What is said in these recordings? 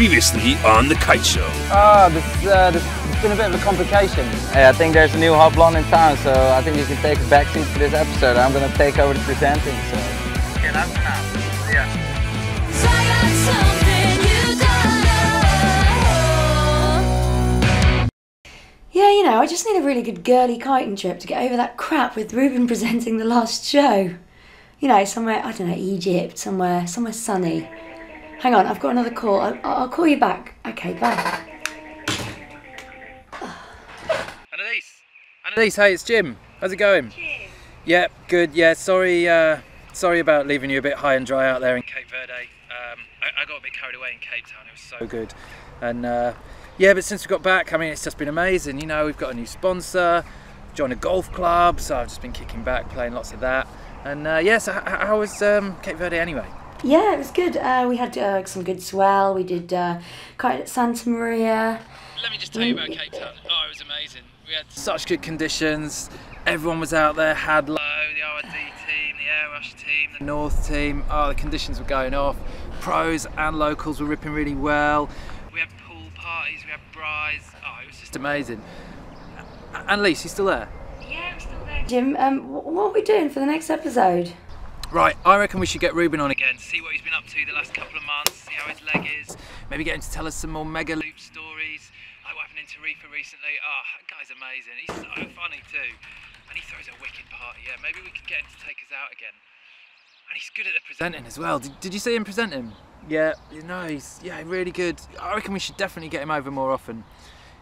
Previously on the Kite Show. There's been a bit of a complication. Hey, I think there's a new hot blonde in town, so I think you can take a backseat for this episode. I'm going to take over the presenting, so get out for now. Yeah. Yeah, you know, I just need a really good girly kiting trip to get over that crap with Ruben presenting the last show. You know, somewhere, I don't know, Egypt, somewhere sunny. Hang on, I've got another call. I'll call you back. Okay, bye. Annelies, hey, it's Jim. How's it going? Jim. Yeah, good. Yeah, sorry about leaving you a bit high and dry out there in Cape Verde. I got a bit carried away in Cape Town. It was so good. And yeah, but since we got back, I mean, it's just been amazing. You know, we've got a new sponsor, joined a golf club, so I've just been kicking back, playing lots of that. And yeah, so how was Cape Verde anyway? Yeah, it was good. We had some good swell. We did kite at Santa Maria. Let me just tell you about Cape Town. Oh, it was amazing. We had such good conditions. Everyone was out there, had low, the RD team, the Air Rush team, the North team. Oh, the conditions were going off. Pros and locals were ripping really well. We had pool parties, we had brides. Oh, it was just amazing. Annelies, you still there? Yeah, I'm still there. Jim, what are we doing for the next episode? Right, I reckon we should get Ruben on again, see what he's been up to the last couple of months, see how his leg is, maybe get him to tell us some more mega loop stories, like what happened in Tarifa recently. Oh, that guy's amazing, he's so funny too, and he throws a wicked party. Yeah, maybe we could get him to take us out again. And he's good at the presenting as well. Did you see him present him? Yeah, you know, he's really good. I reckon we should definitely get him over more often.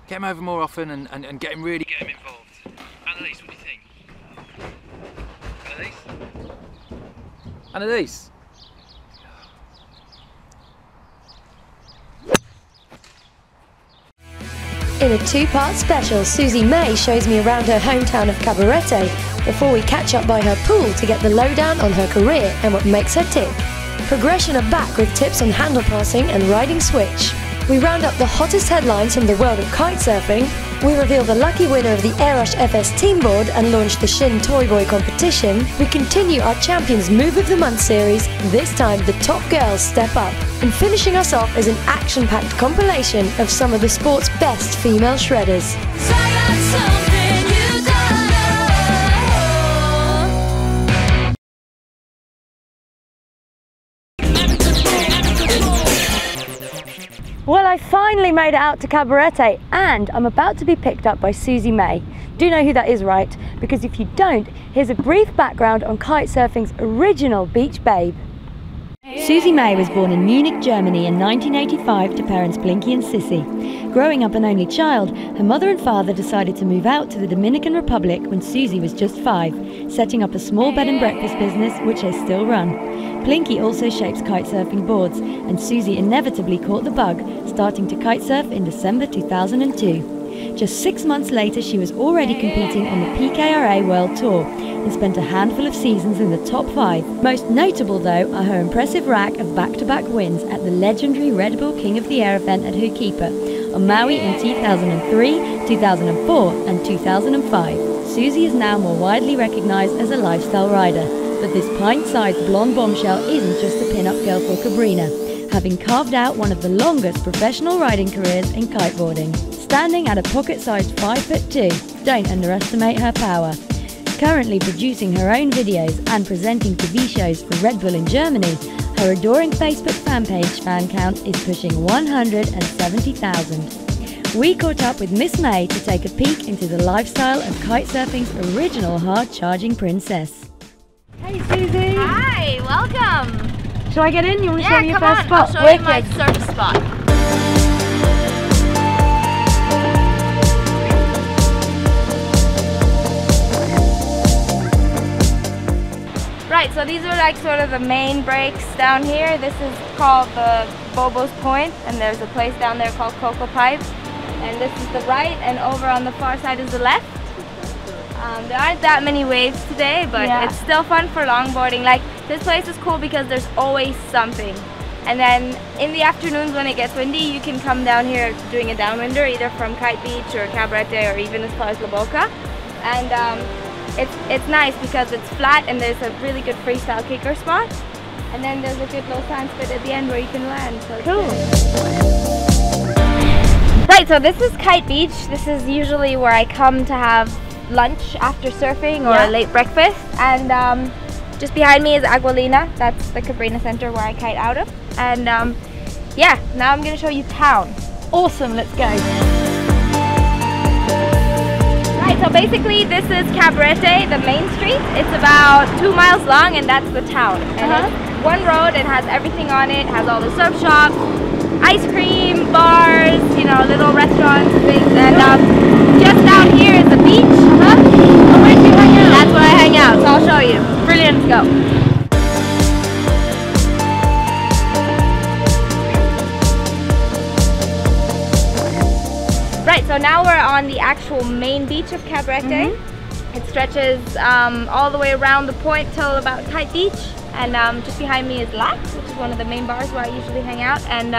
Get him over more often and get him involved. Annelies, what do you think? Annelies? In a two-part special, Susie May shows me around her hometown of Cabarete before we catch up by her pool to get the lowdown on her career and what makes her tick. Progression are back with tips on handle passing and riding switch. We round up the hottest headlines from the world of kite surfing. We reveal the lucky winner of the Air Rush FS team board and launch the Shin Toy Boy competition. We continue our Champions Move of the Month series. This time the top girls step up. And finishing us off is an action-packed compilation of some of the sport's best female shredders. Well, I finally made it out to Cabarete and I'm about to be picked up by Susie May. Do you know who that is, right? Because if you don't, here's a brief background on kitesurfing's original beach babe. Susie May was born in Munich, Germany in 1985 to parents Blinky and Sissy. Growing up an only child, her mother and father decided to move out to the Dominican Republic when Susie was just 5, setting up a small bed and breakfast business which they still run. Blinky also shapes kitesurfing boards, and Susie inevitably caught the bug, starting to kitesurf in December 2002. Just 6 months later, she was already competing on the PKRA World Tour and spent a handful of seasons in the top 5. Most notable, though, are her impressive rack of back-to-back wins at the legendary Red Bull King of the Air event at Hookkeeper on Maui in 2003, 2004 and 2005. Susie is now more widely recognised as a lifestyle rider. But this pint-sized blonde bombshell isn't just a pin-up girl for Cabrina, having carved out one of the longest professional riding careers in kiteboarding. Standing at a pocket-sized 5'2", don't underestimate her power. Currently producing her own videos and presenting TV shows for Red Bull in Germany, her adoring Facebook fan page fan count is pushing 170,000. We caught up with Miss May to take a peek into the lifestyle of kitesurfing's original hard-charging princess. Hey Susie! Hi, welcome! Shall I get in? You want to show me your first spot? I'll show you my surf spot. Right, so these are like sort of the main breaks down here. This is called the Bobo's Point, and there's a place down there called Cocoa Pipe. And this is the right, and over on the far side is the left. There aren't that many waves today, but it's still fun for longboarding. Like, this place is cool because there's always something. And then in the afternoons when it gets windy, you can come down here doing a downwinder, either from Kite Beach or Cabarete or even as far as La Boca. And it's nice because it's flat and there's a really good freestyle kicker spot. And then there's a good low sand spit at the end where you can land. So cool. so this is Kite Beach. This is usually where I come to have lunch after surfing or a late breakfast. And just behind me is Agualina. That's the Cabarete Center where I kite out of. And yeah, now I'm gonna show you town. Awesome, let's go. Right, so basically this is Cabarete, the main street. It's about 2 miles long and that's the town. And it's one road, it has everything on it. It has all the surf shops, ice cream, bars, you know, little restaurants and things. And just down here is the beach. Oh, where do you hang out? That's where I hang out, so I'll show you. Brilliant. Let's go. Right, so now we're on the actual main beach of Cabarete. It stretches all the way around the point till about Kite Beach. And just behind me is Lax, which is one of the main bars where I usually hang out. And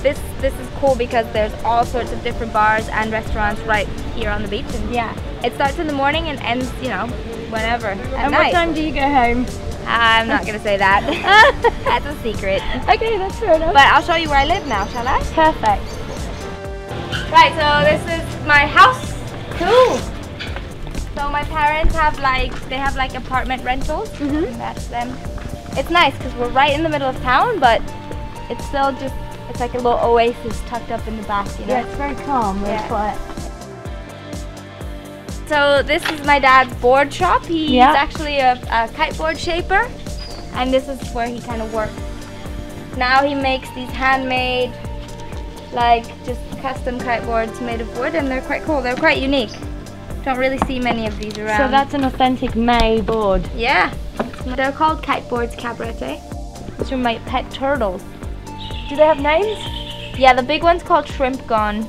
this is cool because there's all sorts of different bars and restaurants right here on the beach. And yeah, it starts in the morning and ends, you know, whenever at And night. what time do you go home? I'm not gonna say that. That's a secret. Okay, that's fair enough. But I'll show you where I live now, shall I? Perfect. Right, so this is my house. Cool. So my parents have like apartment rentals. And that's them. It's nice because we're right in the middle of town, but it's still just, it's like a little oasis tucked up in the back, you know? Yeah, it's very calm, very quiet. So this is my dad's board shop. He's actually a kiteboard shaper, and this is where he kind of works. Now he makes these handmade, like just custom kiteboards made of wood, and they're quite cool. They're quite unique. Don't really see many of these around. So that's an authentic May board. Yeah. They're called kiteboards Cabarete. These are my pet turtles. Do they have names? Yeah, the big one's called Shrimp Gone.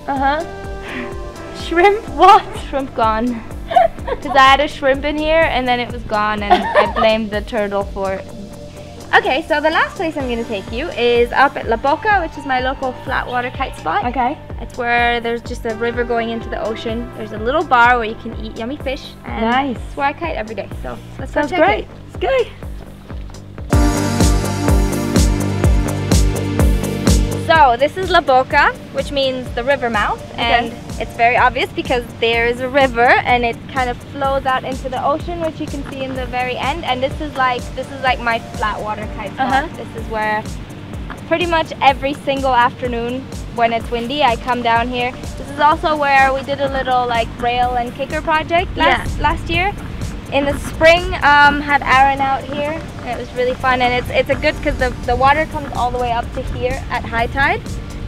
Shrimp what? Shrimp Gone. Because I had a shrimp in here and then it was gone and I blamed the turtle for it. Okay, so the last place I'm going to take you is up at La Boca, which is my local flat water kite spot. Okay. It's where there's just a river going into the ocean. There's a little bar where you can eat yummy fish. And nice. It's where I kite every day. So let's go Sounds check great. it. Let's go. So this is La Boca, which means the river mouth, and it's very obvious because there is a river and it kind of flows out into the ocean, which you can see in the very end. And this is like my flat water kite spot. This is where pretty much every single afternoon when it's windy, I come down here. This is also where we did a little like rail and kicker project last year. In the spring, had Aaron out here, and it was really fun. And it's a good because the water comes all the way up to here at high tide.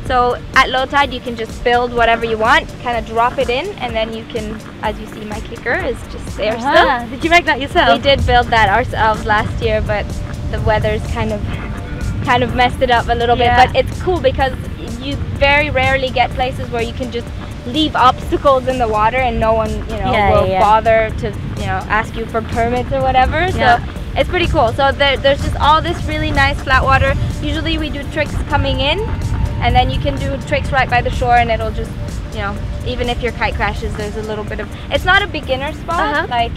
So at low tide, you can just build whatever you want, kind of drop it in, and then you can, as you see, my kicker is just there still. Did you make that yourself? We did build that ourselves last year, but the weather's kind of messed it up a little bit. But it's cool because you very rarely get places where you can just leave obstacles in the water and no one, you know, will bother to, you know, ask you for permits or whatever. So it's pretty cool. So there's just all this really nice flat water. Usually we do tricks coming in, and then you can do tricks right by the shore, and it'll just, you know, even if your kite crashes, there's a little bit of, it's not a beginner spot. Like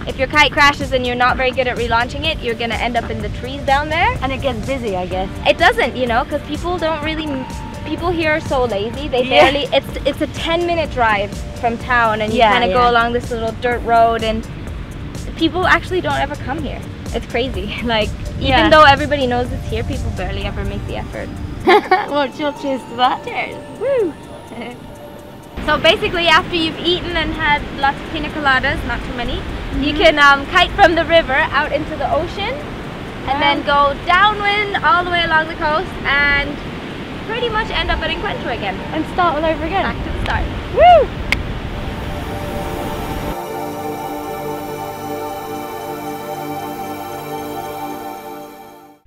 if your kite crashes and you're not very good at relaunching it, you're gonna end up in the trees down there. And it gets busy, I guess. It doesn't, you know, because people don't really, people here are so lazy. They barely, it's a 10-minute drive from town, and you kind of go along this little dirt road, and people actually don't ever come here. It's crazy. Like, even though everybody knows it's here, people barely ever make the effort. Well, cheers to that. Cheers. Woo! So basically, after you've eaten and had lots of pina coladas, not too many, you can kite from the river out into the ocean, and then go downwind all the way along the coast, and pretty much end up at Encuentro again. And start all over again. Back to the start. Woo!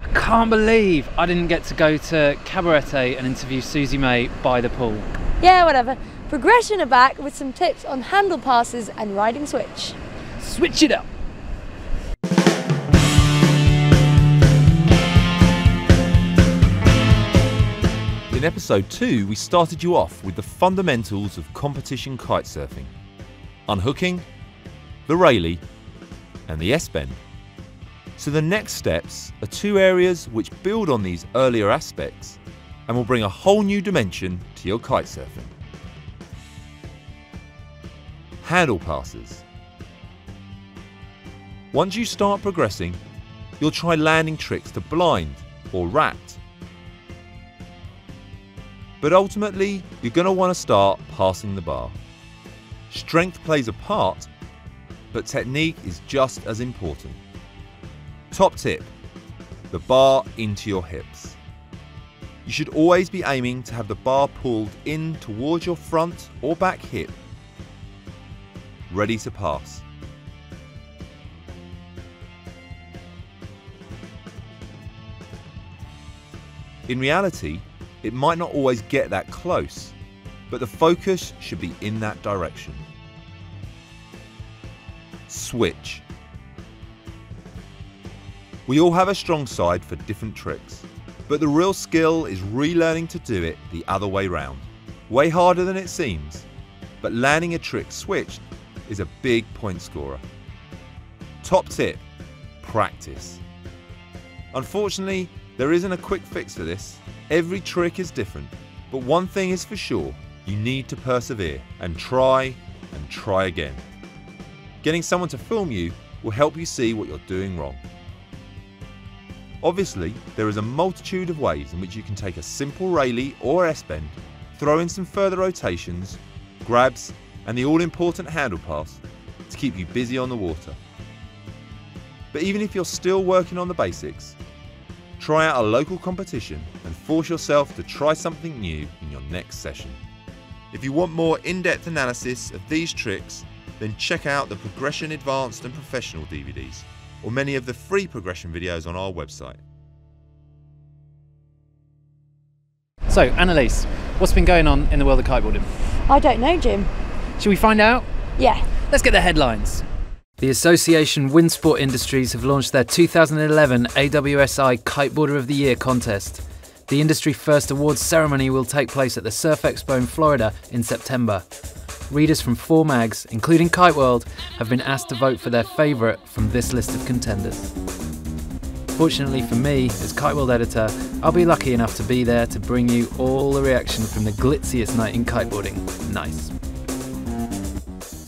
I can't believe I didn't get to go to Cabarete and interview Susie May by the pool. Yeah, whatever. Progression are back with some tips on handle passes and riding switch. Switch it up! In episode 2, we started you off with the fundamentals of competition kitesurfing. Unhooking, the Rayleigh, and the S-bend. So the next steps are 2 areas which build on these earlier aspects and will bring a whole new dimension to your kitesurfing. handle passes. Once you start progressing, you'll try landing tricks to blind or rat. But ultimately, you're going to want to start passing the bar. Strength plays a part, but technique is just as important. Top tip, the bar into your hips. You should always be aiming to have the bar pulled in towards your front or back hip, ready to pass. In reality, it might not always get that close, but the focus should be in that direction. Switch. We all have a strong side for different tricks, but the real skill is relearning to do it the other way round. Way harder than it seems, but landing a trick switched is a big point scorer. Top tip, practice. Unfortunately, there isn't a quick fix for this. Every trick is different, but one thing is for sure, you need to persevere and try again. Getting someone to film you will help you see what you're doing wrong. Obviously, there is a multitude of ways in which you can take a simple Rayleigh or S-bend, throw in some further rotations, grabs, and the all-important handle pass to keep you busy on the water. But even if you're still working on the basics, try out a local competition and force yourself to try something new in your next session. If you want more in-depth analysis of these tricks, then check out the Progression Advanced and Professional DVDs, or many of the free progression videos on our website. So, Annelies, what's been going on in the world of kiteboarding? I don't know, Jim. Should we find out? Yeah. Let's get the headlines. The Association Wind Sport Industries have launched their 2011 AWSI Kiteboarder of the Year contest. The industry first awards ceremony will take place at the Surf Expo in Florida in September. Readers from 4 mags, including Kite World, have been asked to vote for their favourite from this list of contenders. Fortunately for me, as Kite World editor, I'll be lucky enough to be there to bring you all the reaction from the glitziest night in kiteboarding. Nice.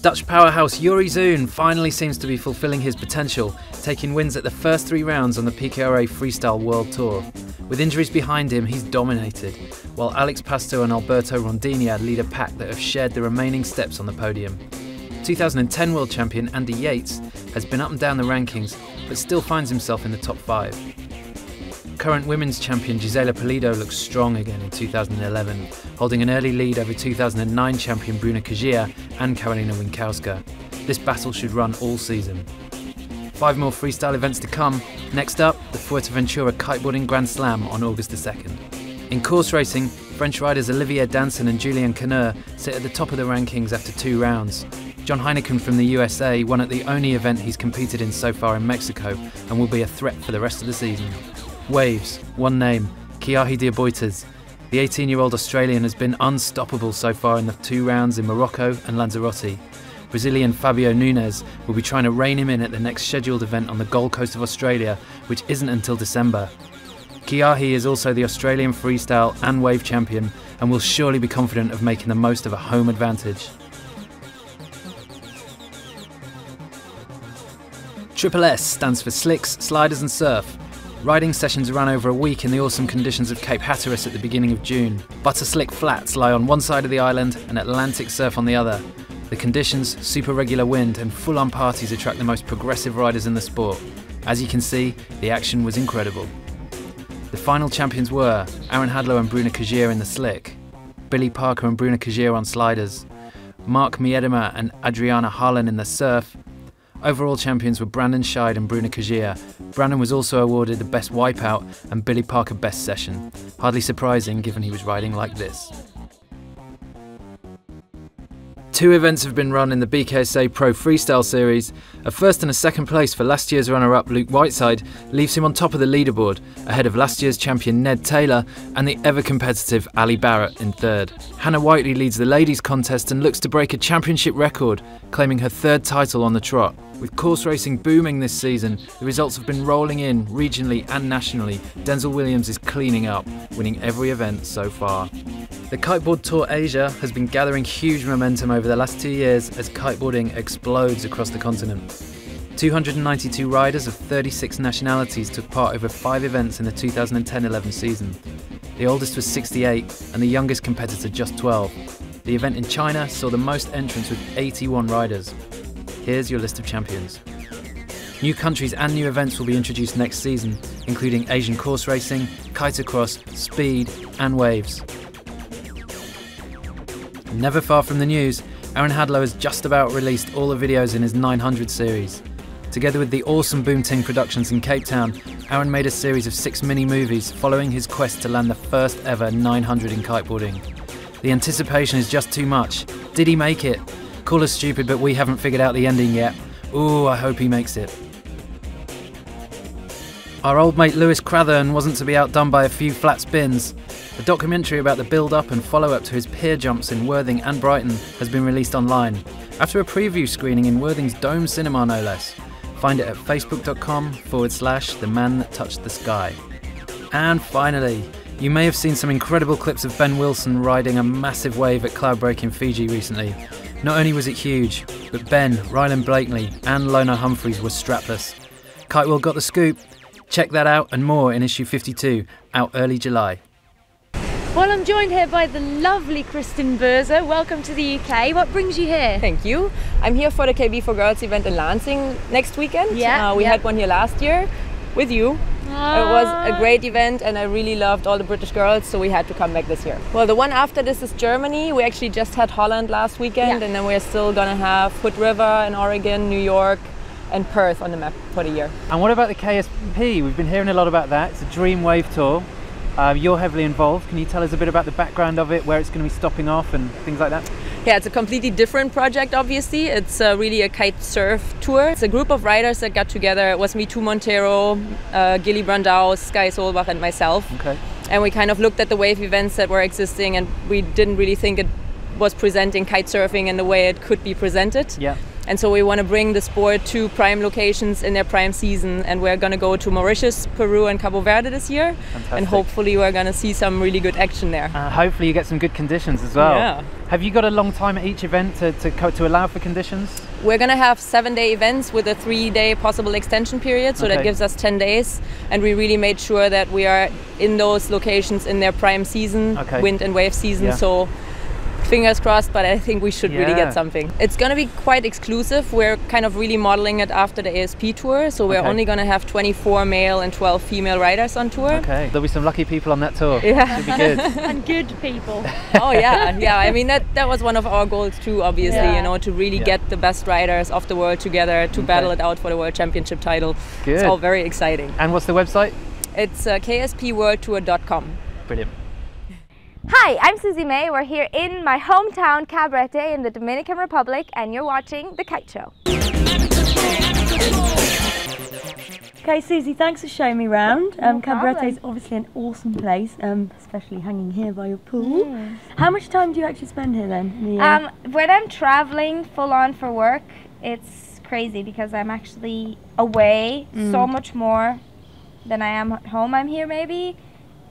Dutch powerhouse Juri Zoon finally seems to be fulfilling his potential, taking wins at the first 3 rounds on the PKRA Freestyle World Tour. With injuries behind him, he's dominated, while Alex Pasto and Alberto Rondinha lead a pack that have shared the remaining steps on the podium. 2010 World Champion Andy Yates has been up and down the rankings, but still finds himself in the top 5. Current Women's Champion Gisela Pulido looks strong again in 2011, holding an early lead over 2009 Champion Bruna Kajia and Karolina Winkowska. This battle should run all season. 5 more freestyle events to come. Next up, the Fuerteventura Kiteboarding Grand Slam on August the 2nd. In course racing, French riders Olivier Danson and Julien Canneur sit at the top of the rankings after 2 rounds. John Heineken from the USA won at the only event he's competed in so far in Mexico and will be a threat for the rest of the season. Waves, one name, Kiahi Diaboitas. The 18-year-old Australian has been unstoppable so far in the 2 rounds in Morocco and Lanzarote. Brazilian Fabio Nunes will be trying to rein him in at the next scheduled event on the Gold Coast of Australia, which isn't until December. Kiahi is also the Australian freestyle and wave champion and will surely be confident of making the most of a home advantage. Triple S stands for Slicks, Sliders and Surf. Riding sessions run over a week in the awesome conditions of Cape Hatteras at the beginning of June. Butter Slick flats lie on one side of the island and Atlantic surf on the other. The conditions, super regular wind and full-on parties attract the most progressive riders in the sport. As you can see, the action was incredible. The final champions were Aaron Hadlow and Bruna Kajia in the slick, Billy Parker and Bruna Kajia on sliders, Mark Miedema and Adriana Harlan in the surf. Overall champions were Brandon Scheid and Bruna Kajia. Brandon was also awarded the Best Wipeout and Billy Parker Best Session. Hardly surprising given he was riding like this. 2 events have been run in the BKSA Pro Freestyle Series. A first and a second place for last year's runner-up Luke Whiteside leaves him on top of the leaderboard, ahead of last year's champion Ned Taylor and the ever-competitive Ali Barrett in 3rd. Hannah Whiteley leads the ladies contest and looks to break a championship record, claiming her 3rd title on the trot. With course racing booming this season, the results have been rolling in regionally and nationally. Denzel Williams is cleaning up, winning every event so far. The Kiteboard Tour Asia has been gathering huge momentum over the last 2 years as kiteboarding explodes across the continent. 292 riders of 36 nationalities took part over 5 events in the 2010-11 season. The oldest was 68 and the youngest competitor just 12. The event in China saw the most entrants with 81 riders. Here's your list of champions. New countries and new events will be introduced next season, including Asian course racing, kitocross, speed and waves. Never far from the news, Aaron Hadlow has just about released all the videos in his 900 series. Together with the awesome Boomting Productions in Cape Town, Aaron made a series of 6 mini-movies following his quest to land the first ever 900 in kiteboarding. The anticipation is just too much. Did he make it? Call us stupid, but we haven't figured out the ending yet. Ooh, I hope he makes it. Our old mate Lewis Crathern wasn't to be outdone by a few flat spins. A documentary about the build-up and follow-up to his pier jumps in Worthing and Brighton has been released online, after a preview screening in Worthing's Dome Cinema no less. Find it at facebook.com/The Man That Touched the Sky. And finally, you may have seen some incredible clips of Ben Wilson riding a massive wave at Cloudbreak in Fiji recently. Not only was it huge, but Ben, Ryland Blakely and Lona Humphreys were strapless. Kiteworld got the scoop. Check that out and more in issue 52, out early July. Well, I'm joined here by the lovely Kristin Boese. Welcome to the UK. What brings you here? Thank you. I'm here for the KB for Girls event in Lansing next weekend. Yeah. We had one here last year with you. It was a great event and I really loved all the British girls, so we had to come back this year. Well, the one after this is Germany. We actually just had Holland last weekend, and then we're still gonna have Hood River in Oregon, New York and Perth on the map for the year. And what about the KSP? We've been hearing a lot about that. It's a dream wave tour. You're heavily involved. Can you tell us a bit about the background of it, where it's going to be stopping off and things like that? Yeah, it's a completely different project, obviously. It's really a kite surf tour. It's a group of riders that got together. It was me, Tu Montero, Gilly Brandau, Sky Solbach and myself. Okay. And we kind of looked at the wave events that were existing and we didn't really think it was presenting kite surfing in the way it could be presented. Yeah. And so we want to bring the sport to prime locations in their prime season, and we're going to go to Mauritius, Peru and Cabo Verde this year. Fantastic. And hopefully we're going to see some really good action there. Hopefully you get some good conditions as well. Yeah. Have you got a long time at each event to allow for conditions? We're going to have 7-day events with a 3-day possible extension period, so that gives us 10 days. And we really made sure that we are in those locations in their prime season, wind and wave season. Yeah. So fingers crossed, but I think we should really get something. It's going to be quite exclusive. We're kind of really modeling it after the ASP tour, so we're only going to have 24 male and 12 female riders on tour. Okay, there'll be some lucky people on that tour. Yeah. It'll be good. And good people. Oh yeah, yeah. I mean that was one of our goals too, obviously, you know, to really get the best riders of the world together to battle it out for the World Championship title. Good. It's all very exciting. And what's the website? It's kspworldtour.com. Brilliant. Hi, I'm Susie May. We're here in my hometown Cabarete in the Dominican Republic, and you're watching The Kite Show. Okay, Susie, thanks for showing me around. No Cabarete is obviously an awesome place, especially hanging here by your pool. How much time do you actually spend here then? In the year? When I'm traveling full on for work, it's crazy because I'm actually away so much more than I am at home. I'm here maybe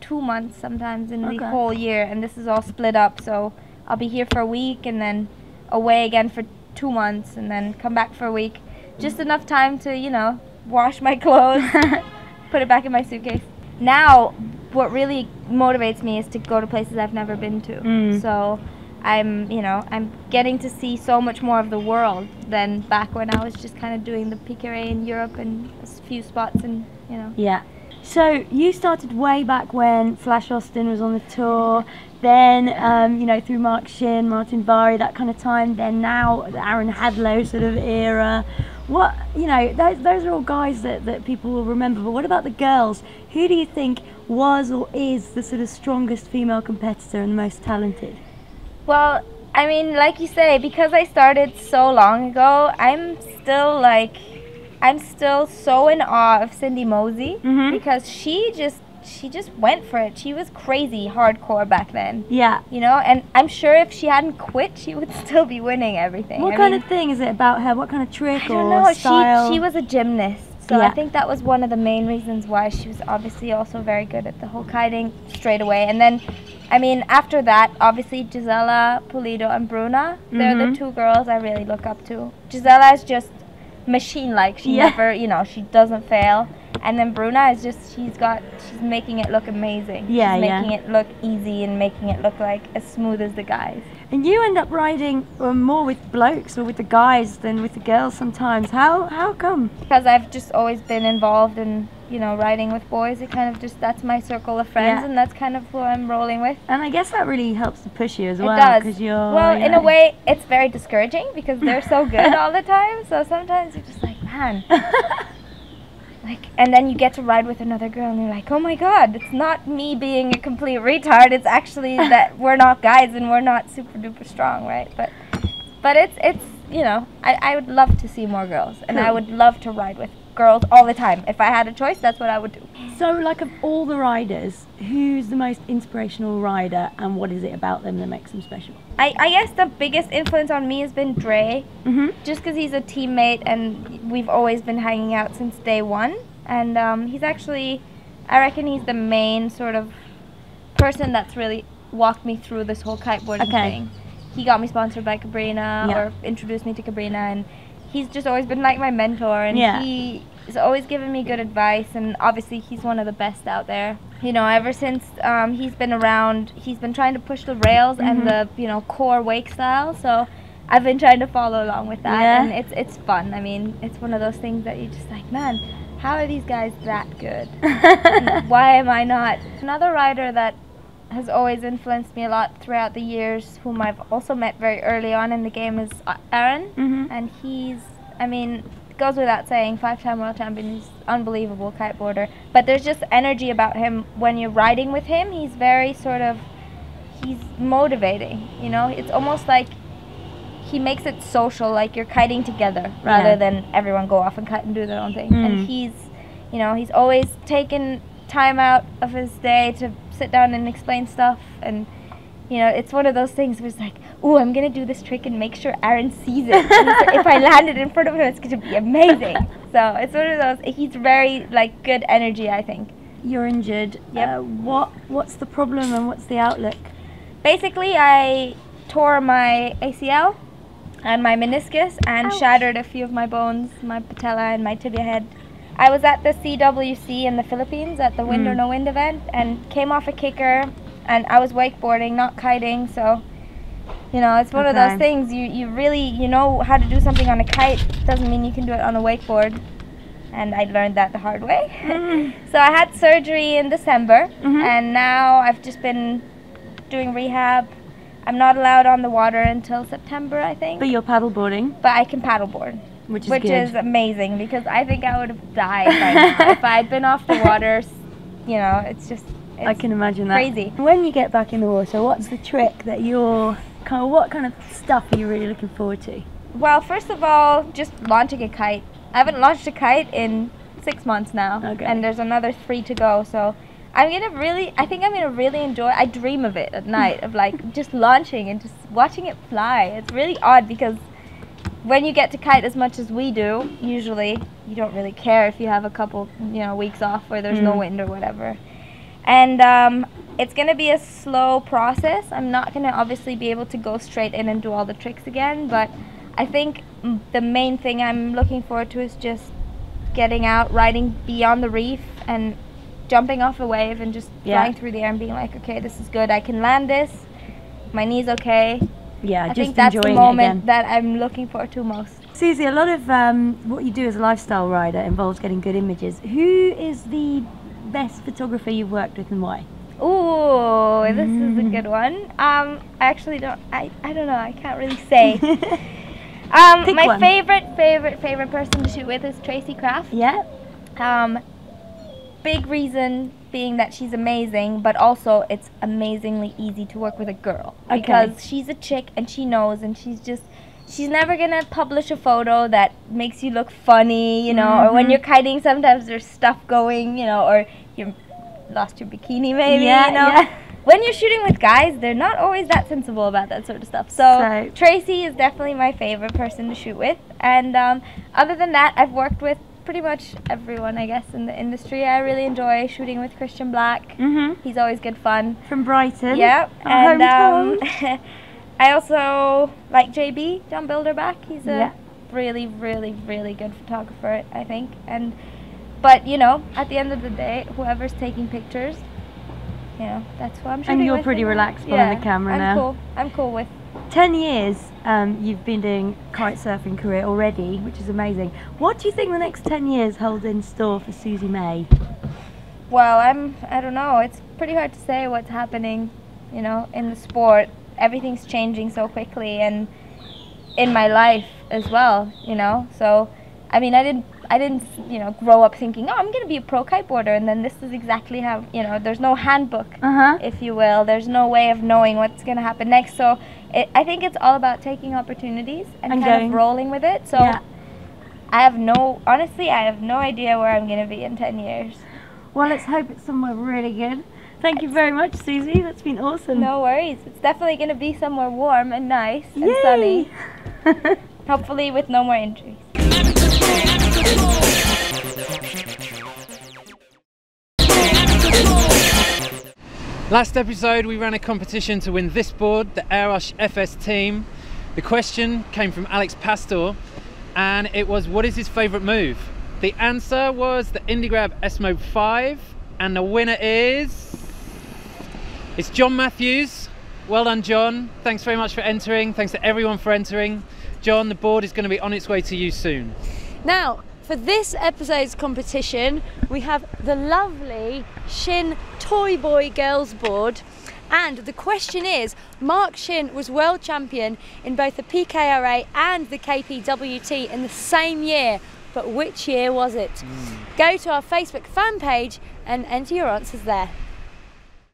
2 months sometimes in the whole year, and this is all split up, so I'll be here for a week and then away again for 2 months and then come back for a week. Just enough time to, you know, wash my clothes, put it back in my suitcase. Now what really motivates me is to go to places I've never been to. So I'm getting to see so much more of the world than back when I was just kind of doing the PKRA in Europe and a few spots and, you know. Yeah. So you started way back when Flash Austin was on the tour, then you know, through Mark Shin, Martin Bari, that kind of time, then now the Aaron Hadlow sort of era. What, you know, those are all guys that people will remember, but what about the girls? Who do you think was or is the sort of strongest female competitor and the most talented? Well, I mean, like you say, because I started so long ago, I'm still so in awe of Cindy Mosey because she just went for it. She was crazy hardcore back then. Yeah. You know, and I'm sure if she hadn't quit, she would still be winning everything. What kind of thing is it about her? What kind of trick I don't or know. style? She was a gymnast, So I think that was one of the main reasons why she was obviously also very good at the whole kiting straight away. And then, I mean, after that, obviously Gisela, Pulido, and Bruna, they're the two girls I really look up to. Gisela is just machine-like. She never, you know, she doesn't fail. And then Bruna is just, she's making it look amazing. She's making it look easy and making it look like as smooth as the guys. And you end up riding more with blokes or with the guys than with the girls sometimes. How come? Because I've just always been involved in, you know, riding with boys. It kind of just, that's my circle of friends, and that's kind of who I'm rolling with. And I guess that really helps to push you as well. It does. 'Cause you're, well, in a way, it's very discouraging because they're so good all the time. So sometimes you're just like, man. Like, and then you get to ride with another girl and you're like, oh my god, it's not me being a complete retard, it's actually that we're not guys and we're not super duper strong, right? But it's you know, I would love to see more girls, and I would love to ride with girls all the time. If I had a choice, that's what I would do. So, like, of all the riders, who's the most inspirational rider, and what is it about them that makes them special? I guess the biggest influence on me has been Dre, just because he's a teammate and we've always been hanging out since day one. And he's actually, I reckon he's the main sort of person that's really walked me through this whole kiteboarding thing. He got me sponsored by Cabarete, or introduced me to Cabarete, and he's just always been like my mentor, and he's always given me good advice, and obviously he's one of the best out there. You know, ever since he's been around, he's been trying to push the rails and the, you know, core wake style, so I've been trying to follow along with that, and it's fun. I mean, it's one of those things that you're just like, man, how are these guys that good? Why am I not? Another rider that has always influenced me a lot throughout the years, whom I've also met very early on in the game, is Aaron, and he's, I mean, it goes without saying, 5-time world champion, he's unbelievable kiteboarder, but there's just energy about him when you're riding with him. He's very sort of, he's motivating, you know, it's almost like he makes it social, like you're kiting together rather than everyone go off and kite and do their own thing. And he's, you know, he's always taken time out of his day to sit down and explain stuff, and you know, it's one of those things where it's like, ooh, I'm gonna do this trick and make sure Aaron sees it. And like, if I land it in front of him, it's gonna be amazing. So it's one of those, he's very like good energy, I think. You're injured. What's the problem and what's the outlook? Basically, I tore my ACL and my meniscus and shattered a few of my bones, my patella and my tibia head. I was at the CWC in the Philippines at the Wind or No Wind event, and came off a kicker, and I was wakeboarding, not kiting, so you know, it's one of those things, you really, you know how to do something on a kite, doesn't mean you can do it on a wakeboard, and I learned that the hard way. So I had surgery in December, and now I've just been doing rehab. I'm not allowed on the water until September, I think. But you're paddleboarding? But I can paddleboard. Which is amazing, because I think I would have died by now if I had been off the water. You know, it's just, I can imagine that. Crazy. When you get back in the water, what's the trick that you're what kind of stuff are you really looking forward to? Well, first of all, just launching a kite. I haven't launched a kite in 6 months now, and there's another 3 to go. So I think I'm gonna really enjoy. I dream of it at night, of like just launching and just watching it fly. It's really odd because when you get to kite as much as we do, usually you don't really care if you have a couple, you know, weeks off where there's no wind or whatever. And it's going to be a slow process. I'm not going to obviously be able to go straight in and do all the tricks again, but I think the main thing I'm looking forward to is just getting out, riding beyond the reef and jumping off a wave and just flying through the air and being like, okay, this is good, I can land this, my knee's okay. Yeah, I just think that's the enjoying moment that I'm looking forward to most. Susie, a lot of what you do as a lifestyle rider involves getting good images. Who is the best photographer you've worked with and why? Ooh, this is a good one. I actually don't, I don't know, I can't really say. My favorite person to shoot with is Tracy Craft. Yeah. Big reason being that she's amazing, but also it's amazingly easy to work with a girl. Because she's a chick and she knows, and she's never gonna publish a photo that makes you look funny, you know, or when you're kiting sometimes there's stuff going, you know, or you lost your bikini maybe, you know. When you're shooting with guys, they're not always that sensible about that sort of stuff. So Tracy is definitely my favorite person to shoot with. And other than that, I've worked with pretty much everyone, I guess, in the industry. I really enjoy shooting with Christian Black. He's always good fun. From Brighton. Yeah. Our And hometown. I also like JB, John Bilderback. He's a really, really, really good photographer, I think. But you know, at the end of the day, whoever's taking pictures, you know, that's who I'm shooting with. And you're pretty relaxed behind the camera now. I'm cool with 10 years you've been doing kite surfing career already, which is amazing. What do you think the next 10 years hold in store for Susie May? Well, I don't know. It's pretty hard to say what's happening, you know, in the sport. Everything's changing so quickly, and in my life as well, you know. So, I mean, I didn't, you know, grow up thinking, oh, I'm going to be a pro kiteboarder, and then this is exactly how, you know, there's no handbook, if you will. There's no way of knowing what's going to happen next. So I think it's all about taking opportunities and kind of rolling with it. So honestly, I have no idea where I'm going to be in 10 years. Well, let's hope it's somewhere really good. Thank you very much, Susie. That's been awesome. No worries. It's definitely going to be somewhere warm and nice and sunny. Hopefully with no more injuries. Last episode we ran a competition to win this board, the Aerosh FS team. The question came from Alex Pastor, and it was, what is his favourite move? The answer was the IndyGrab S-Mode 5, and the winner is... it's John Matthews. Well done, John. Thanks very much for entering. Thanks to everyone for entering. John, the board is going to be on its way to you soon. Now, for this episode's competition, we have the lovely Shin Toy Boy Girls board. And the question is, Mark Shin was world champion in both the PKRA and the KPWT in the same year. But which year was it? Go to our Facebook fan page and enter your answers there.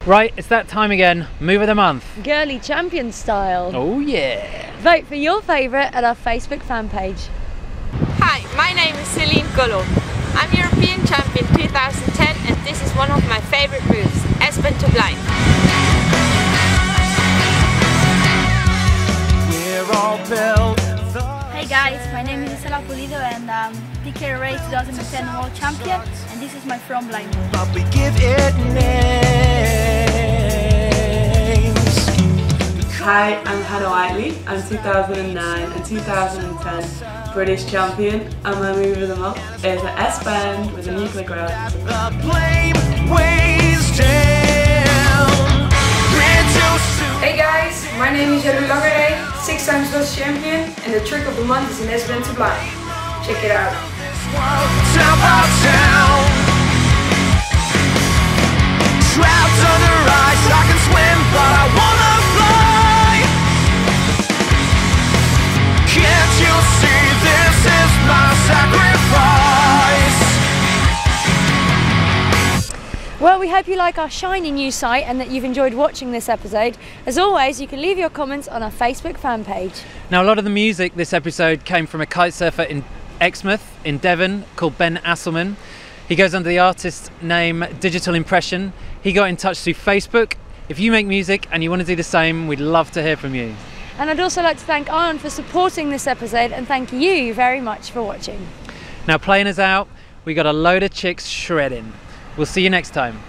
Right, it's that time again. Move of the month. Girly champion style. Oh yeah. Vote for your favourite at our Facebook fan page. Hi, my name is Celine Golo. I'm European champion 2010 and this is one of my favorite moves, S-bend to blind. Hey guys, my name is Isela Pulido and I'm PKRA 2010 world champion and this is my front blind move. But we give it names. Hi, I'm Hannah Whiteley. I'm 2009 and 2010 British champion, and my move of the month is an S-bend with a nuclear ground. The blame weighs down. Hey guys, my name is Cabarete, 6 times Dutch champion, and the trick of the month is an S-bend to blind. Check it out. Trapped under ice, I can swim, but I wanna fly. Can't you see this is my sacrifice? Well, we hope you like our shiny new site and that you've enjoyed watching this episode. As always, you can leave your comments on our Facebook fan page. Now, a lot of the music this episode came from a kite surfer in Exmouth in Devon called Ben Asselman. He goes under the artist name Digital Impression. He got in touch through Facebook. If you make music and you want to do the same, we'd love to hear from you. And I'd also like to thank Arn for supporting this episode, and thank you very much for watching. Now, playing us out, we got a load of chicks shredding. We'll see you next time.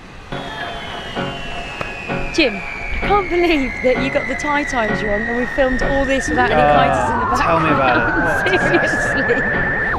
Jim, I can't believe that you got the tie times wrong and we filmed all this without any kiters in the background. Tell me about it. Seriously.